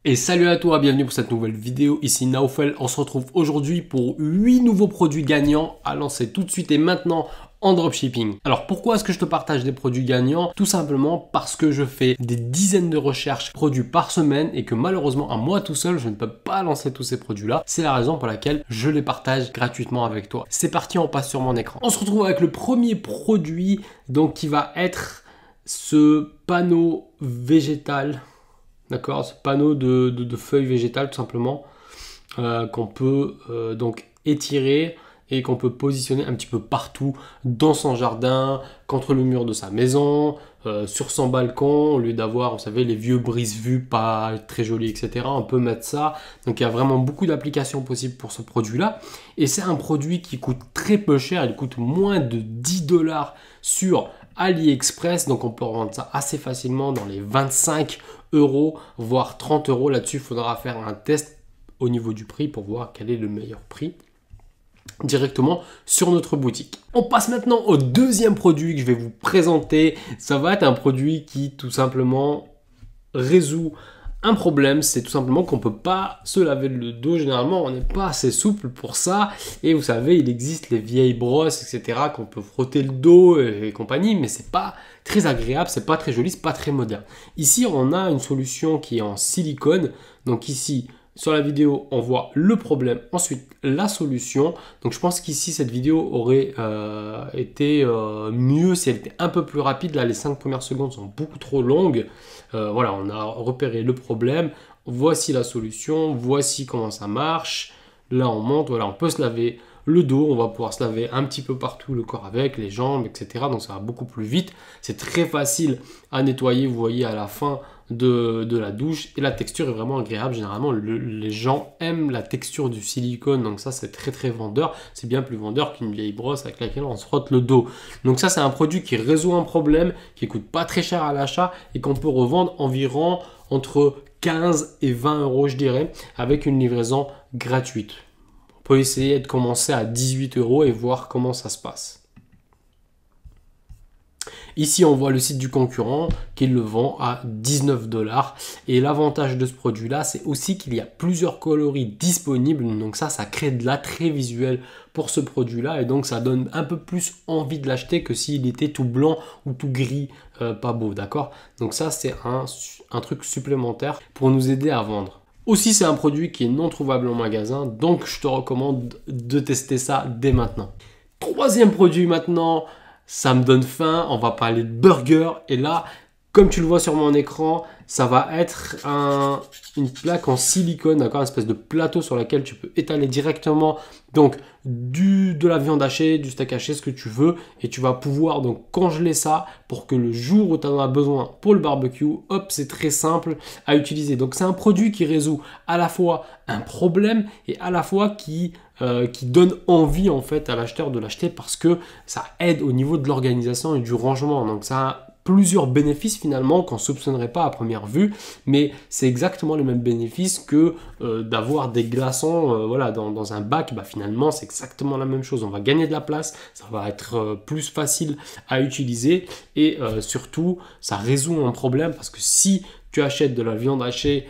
Et salut à toi, bienvenue pour cette nouvelle vidéo, ici Naofel. On se retrouve aujourd'hui pour 8 nouveaux produits gagnants à lancer tout de suite et maintenant en dropshipping. Alors pourquoi est-ce que je te partage des produits gagnants? Tout simplement parce que je fais des dizaines de recherches produits par semaine et que malheureusement à moi tout seul je ne peux pas lancer tous ces produits là. C'est la raison pour laquelle je les partage gratuitement avec toi. C'est parti, on passe sur mon écran. On se retrouve avec le premier produit donc qui va être ce panneau végétal. D'accord, ce panneau de feuilles végétales tout simplement qu'on peut donc étirer et qu'on peut positionner un petit peu partout dans son jardin, contre le mur de sa maison, sur son balcon, au lieu d'avoir, vous savez, les vieux brise-vue pas très jolis, etc. On peut mettre ça. Donc il y a vraiment beaucoup d'applications possibles pour ce produit-là. Et c'est un produit qui coûte très peu cher, il coûte moins de 10 $ sur AliExpress, donc on peut revendre ça assez facilement dans les 25 €, voire 30 €. Là-dessus, il faudra faire un test au niveau du prix pour voir quel est le meilleur prix directement sur notre boutique. On passe maintenant au deuxième produit que je vais vous présenter. Ça va être un produit qui tout simplement résout un problème, c'est tout simplement qu'on ne peut pas se laver le dos. Généralement, on n'est pas assez souple pour ça. Et vous savez, il existe les vieilles brosses, etc., qu'on peut frotter le dos et compagnie, mais c'est pas très agréable, c'est pas très joli, c'est pas très moderne. Ici, on a une solution qui est en silicone. Donc ici, sur la vidéo, on voit le problème, ensuite la solution. Donc je pense qu'ici, cette vidéo aurait été mieux si elle était un peu plus rapide. Là, les 5 premières secondes sont beaucoup trop longues. Voilà, on a repéré le problème. Voici la solution, voici comment ça marche. Là, on monte, voilà, on peut se laver le dos, on va pouvoir se laver un petit peu partout le corps avec, les jambes, etc. Donc ça va beaucoup plus vite. C'est très facile à nettoyer, vous voyez à la fin de la douche. Et la texture est vraiment agréable. Généralement, les gens aiment la texture du silicone. Donc ça, c'est très très vendeur. C'est bien plus vendeur qu'une vieille brosse avec laquelle on se frotte le dos. Donc ça, c'est un produit qui résout un problème, qui coûte pas très cher à l'achat et qu'on peut revendre environ entre 15 et 20 €, je dirais, avec une livraison gratuite. On peut essayer de commencer à 18 € et voir comment ça se passe. Ici, on voit le site du concurrent qui le vend à 19 $. Et l'avantage de ce produit-là, c'est aussi qu'il y a plusieurs coloris disponibles. Donc ça crée de l'attrait visuel pour ce produit-là. Et donc, ça donne un peu plus envie de l'acheter que s'il était tout blanc ou tout gris, pas beau, d'accord? Donc ça, c'est un truc supplémentaire pour nous aider à vendre. Aussi, c'est un produit qui est non trouvable en magasin, donc je te recommande de tester ça dès maintenant. Troisième produit maintenant, ça me donne faim, on va parler de burger. Et là, comme tu le vois sur mon écran, ça va être une plaque en silicone, d'accord, une espèce de plateau sur lequel tu peux étaler directement donc de la viande hachée, du steak haché, ce que tu veux, et tu vas pouvoir donc congeler ça pour que le jour où tu en as besoin pour le barbecue, hop, c'est très simple à utiliser. Donc c'est un produit qui résout à la fois un problème et à la fois qui donne envie en fait à l'acheteur de l'acheter parce que ça aide au niveau de l'organisation et du rangement. Donc ça a plusieurs bénéfices finalement qu'on ne soupçonnerait pas à première vue, mais c'est exactement le même bénéfice que d'avoir des glaçons voilà, dans un bac. Bah, finalement, c'est exactement la même chose. On va gagner de la place, ça va être plus facile à utiliser et surtout, ça résout un problème parce que si tu achètes de la viande hachée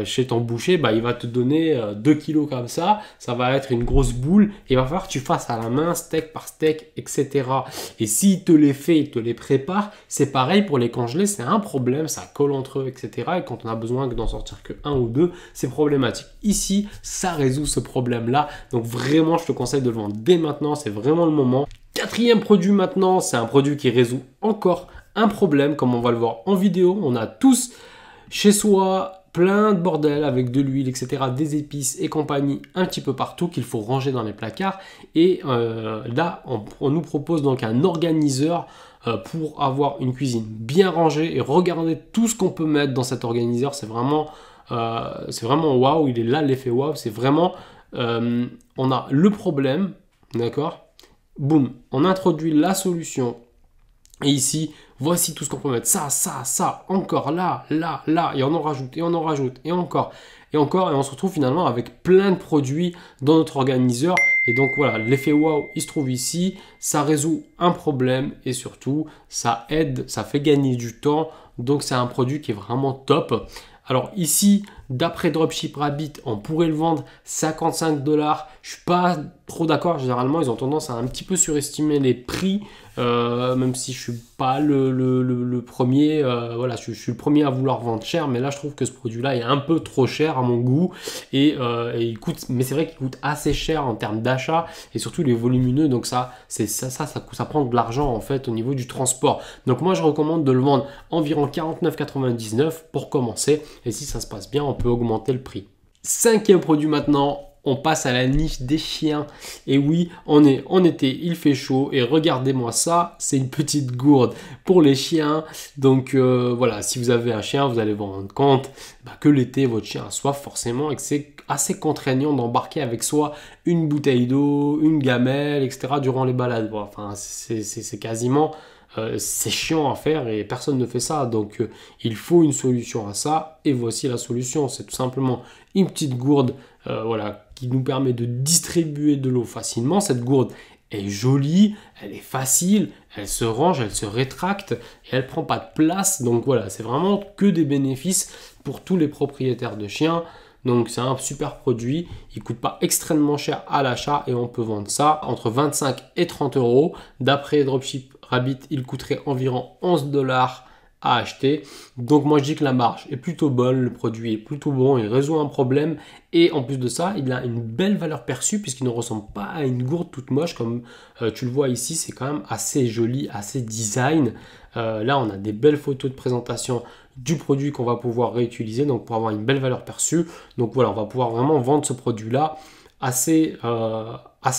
chez ton boucher, bah, il va te donner 2 kilos comme ça va être une grosse boule et il va falloir que tu fasses à la main, steak par steak, etc. Et s'il te les fait, il te les prépare, c'est pareil pour les congeler, c'est un problème, ça colle entre eux, etc. Et quand on a besoin d'en sortir que un ou deux, c'est problématique. Ici, ça résout ce problème-là, donc vraiment, je te conseille de le vendre dès maintenant, c'est vraiment le moment. Quatrième produit maintenant, c'est un produit qui résout encore un problème, comme on va le voir en vidéo. On a tous chez soi plein de bordel avec de l'huile, etc., des épices et compagnie un petit peu partout qu'il faut ranger dans les placards. Et là, on nous propose donc un organiseur pour avoir une cuisine bien rangée et regarder tout ce qu'on peut mettre dans cet organiseur. C'est vraiment waouh, il est là l'effet waouh. C'est vraiment, on a le problème, d'accord? Boum, on introduit la solution. Et ici, voici tout ce qu'on peut mettre. Ça, encore là, et on en rajoute, et encore. Et on se retrouve finalement avec plein de produits dans notre organiseur. Et donc voilà, l'effet wow, il se trouve ici. Ça résout un problème et surtout, ça aide, ça fait gagner du temps. Donc c'est un produit qui est vraiment top. Alors ici, D'après Dropship Rabbit, on pourrait le vendre 55 $. Je suis pas trop d'accord. Généralement, ils ont tendance à un petit peu surestimer les prix, même si je suis pas le premier. Voilà, je suis le premier à vouloir vendre cher, mais là, je trouve que ce produit-là est un peu trop cher à mon goût et il coûte. Mais c'est vrai qu'il coûte assez cher en termes d'achat et surtout il est volumineux. Donc ça prend de l'argent en fait au niveau du transport. Donc moi, je recommande de le vendre environ 49,99 pour commencer. Et si ça se passe bien, on peut augmenter le prix. Cinquième produit maintenant. On passe à la niche des chiens. Et oui, on est en été, il fait chaud. Et regardez-moi ça, c'est une petite gourde pour les chiens. Donc voilà, si vous avez un chien, vous allez vous rendre compte que l'été, votre chien a soif forcément et que c'est assez contraignant d'embarquer avec soi une bouteille d'eau, une gamelle, etc. durant les balades. Bon, enfin, c'est quasiment... c'est chiant à faire et personne ne fait ça. Donc il faut une solution à ça. Et voici la solution. C'est tout simplement une petite gourde voilà, qui nous permet de distribuer de l'eau facilement. Cette gourde est jolie, elle est facile, elle se range, elle se rétracte et elle prend pas de place. Donc voilà, c'est vraiment que des bénéfices pour tous les propriétaires de chiens. Donc c'est un super produit, il ne coûte pas extrêmement cher à l'achat et on peut vendre ça entre 25 et 30 €. D'après Dropship Rabbit, il coûterait environ 11 $ à acheter. Donc moi je dis que la marge est plutôt bonne, le produit est plutôt bon, il résout un problème et en plus de ça, il a une belle valeur perçue puisqu'il ne ressemble pas à une gourde toute moche comme tu le vois ici, c'est quand même assez joli, assez design. Là on a des belles photos de présentation du produit qu'on va pouvoir réutiliser donc pour avoir une belle valeur perçue. Donc voilà, on va pouvoir vraiment vendre ce produit là assez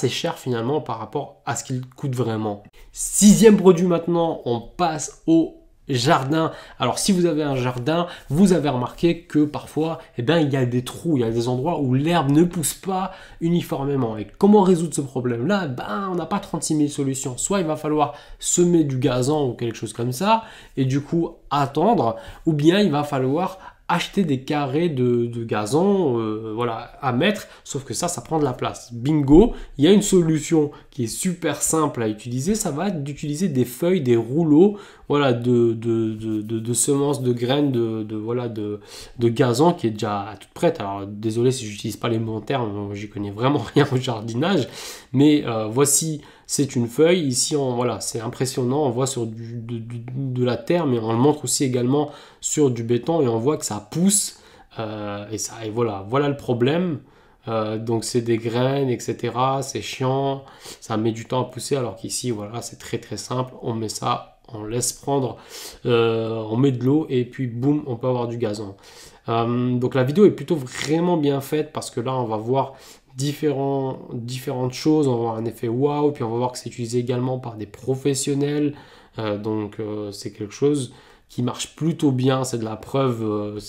cher finalement par rapport à ce qu'il coûte vraiment. Sixième produit maintenant, on passe au jardin. Alors si vous avez un jardin, vous avez remarqué que parfois il y a des trous, il y a des endroits où l'herbe ne pousse pas uniformément. Et comment résoudre ce problème là? On n'a pas 36 000 solutions. Soit il va falloir semer du gazon ou quelque chose comme ça et du coup attendre, ou bien il va falloir acheter des carrés de gazon voilà, à mettre, sauf que ça prend de la place. Bingo, il y a une solution qui est super simple à utiliser, ça va être d'utiliser des feuilles, des rouleaux voilà, de semences, de graines, de gazon qui est déjà toute prête. Alors désolé si je n'utilise pas les bons termes, j'y connais vraiment rien au jardinage, mais voici, c'est une feuille, ici voilà, c'est impressionnant, on voit sur de la terre, mais on le montre aussi également sur du béton et on voit que ça pousse et voilà le problème. Donc c'est des graines, etc. C'est chiant, ça met du temps à pousser alors qu'ici voilà c'est très très simple, on met ça, on laisse prendre, on met de l'eau et puis boum on peut avoir du gazon. Donc la vidéo est plutôt vraiment bien faite parce que là on va voir différentes choses, on va avoir un effet waouh, puis on va voir que c'est utilisé également par des professionnels, donc c'est quelque chose qui marche plutôt bien, c'est de la preuve,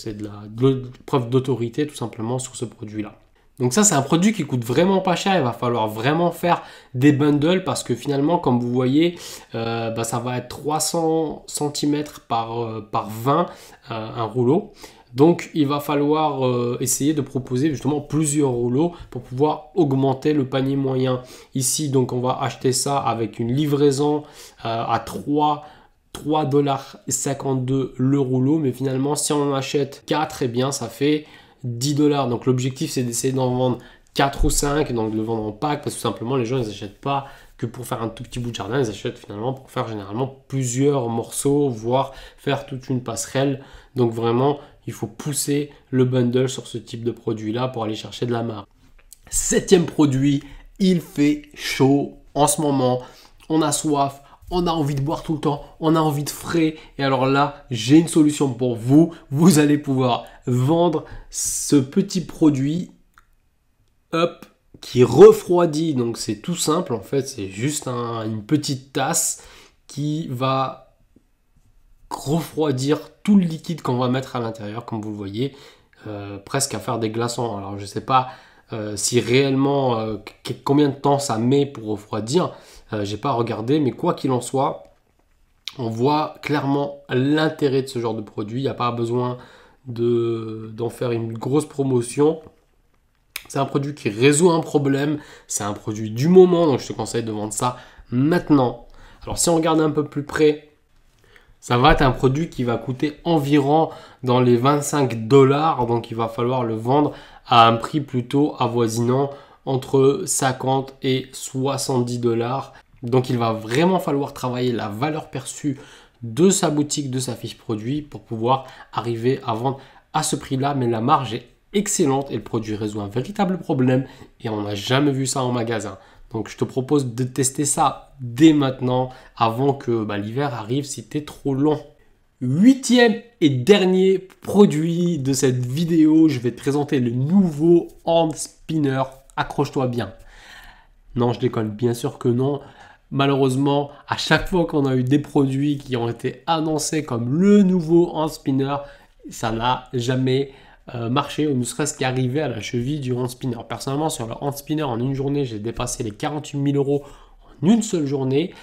preuve d'autorité tout simplement sur ce produit-là. Donc ça c'est un produit qui coûte vraiment pas cher, il va falloir vraiment faire des bundles parce que finalement comme vous voyez ça va être 300 cm par 20 un rouleau. Donc il va falloir essayer de proposer justement plusieurs rouleaux pour pouvoir augmenter le panier moyen. Ici donc on va acheter ça avec une livraison à 3,52 $ le rouleau, mais finalement si on en achète 4, et bien ça fait 10 $. Donc l'objectif c'est d'essayer d'en vendre 4 ou 5, donc de le vendre en pack, parce que tout simplement les gens ils n'achètent pas que pour faire un tout petit bout de jardin, ils achètent finalement pour faire généralement plusieurs morceaux, voire faire toute une passerelle. Donc vraiment il faut pousser le bundle sur ce type de produit là pour aller chercher de la marge. Septième produit, il fait chaud en ce moment, on a soif, on a envie de boire tout le temps, on a envie de frais. Et alors là, j'ai une solution pour vous. Vous allez pouvoir vendre ce petit produit qui refroidit. Donc c'est tout simple en fait, c'est juste une petite tasse qui va refroidir tout le liquide qu'on va mettre à l'intérieur, comme vous le voyez, presque à faire des glaçons. Alors je ne sais pas si réellement combien de temps ça met pour refroidir. J'ai pas regardé, mais quoi qu'il en soit, on voit clairement l'intérêt de ce genre de produit. Il n'y a pas besoin d'en faire une grosse promotion. C'est un produit qui résout un problème, c'est un produit du moment, donc je te conseille de vendre ça maintenant. Alors si on regarde un peu plus près, Ça va être un produit qui va coûter environ dans les 25 dollars. Donc, il va falloir le vendre à un prix plutôt avoisinant entre 50 et 70 dollars. Donc, il va vraiment falloir travailler la valeur perçue de sa boutique, de sa fiche produit pour pouvoir arriver à vendre à ce prix-là. Mais la marge est excellente et le produit résout un véritable problème et on n'a jamais vu ça en magasin. Donc, je te propose de tester ça dès maintenant avant que l'hiver arrive si tu es trop long. 8e et dernier produit de cette vidéo, je vais te présenter le nouveau hand spinner. Accroche-toi bien. Non, je déconne, bien sûr que non. Malheureusement, à chaque fois qu'on a eu des produits qui ont été annoncés comme le nouveau hand spinner, ça n'a jamais marché ou ne serait-ce qu'arriver à la cheville du hand spinner. Personnellement, sur le hand spinner, en une journée, j'ai dépassé les 48 000 € en une seule journée.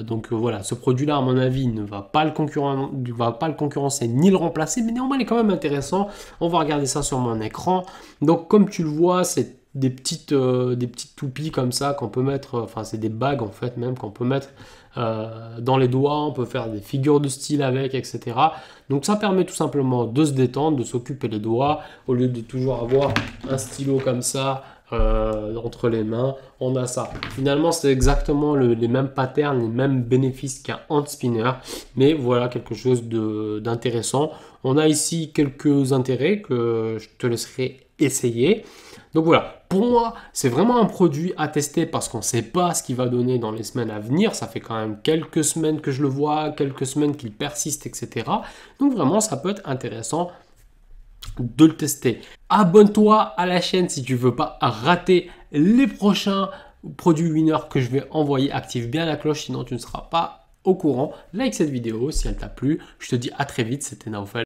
Donc voilà, ce produit-là, à mon avis, ne va pas le concurrencer ni le remplacer, mais néanmoins, il est quand même intéressant. On va regarder ça sur mon écran. Donc comme tu le vois, c'est des petites toupies comme ça qu'on peut mettre, enfin c'est des bagues en fait même qu'on peut mettre dans les doigts, on peut faire des figures de style avec, etc. Donc ça permet tout simplement de se détendre, de s'occuper les doigts, au lieu de toujours avoir un stylo comme ça entre les mains, on a ça. Finalement c'est exactement les mêmes patterns, les mêmes bénéfices qu'un hand spinner, mais voilà quelque chose d'intéressant. On a ici quelques intérêts que je te laisserai essayer. Donc voilà, pour moi, c'est vraiment un produit à tester parce qu'on ne sait pas ce qu'il va donner dans les semaines à venir. Ça fait quand même quelques semaines que je le vois, quelques semaines qu'il persiste, etc. Donc vraiment, ça peut être intéressant de le tester. Abonne-toi à la chaîne si tu ne veux pas rater les prochains produits winner que je vais envoyer. Active bien la cloche, sinon tu ne seras pas au courant. Like cette vidéo si elle t'a plu. Je te dis à très vite, c'était Naofel.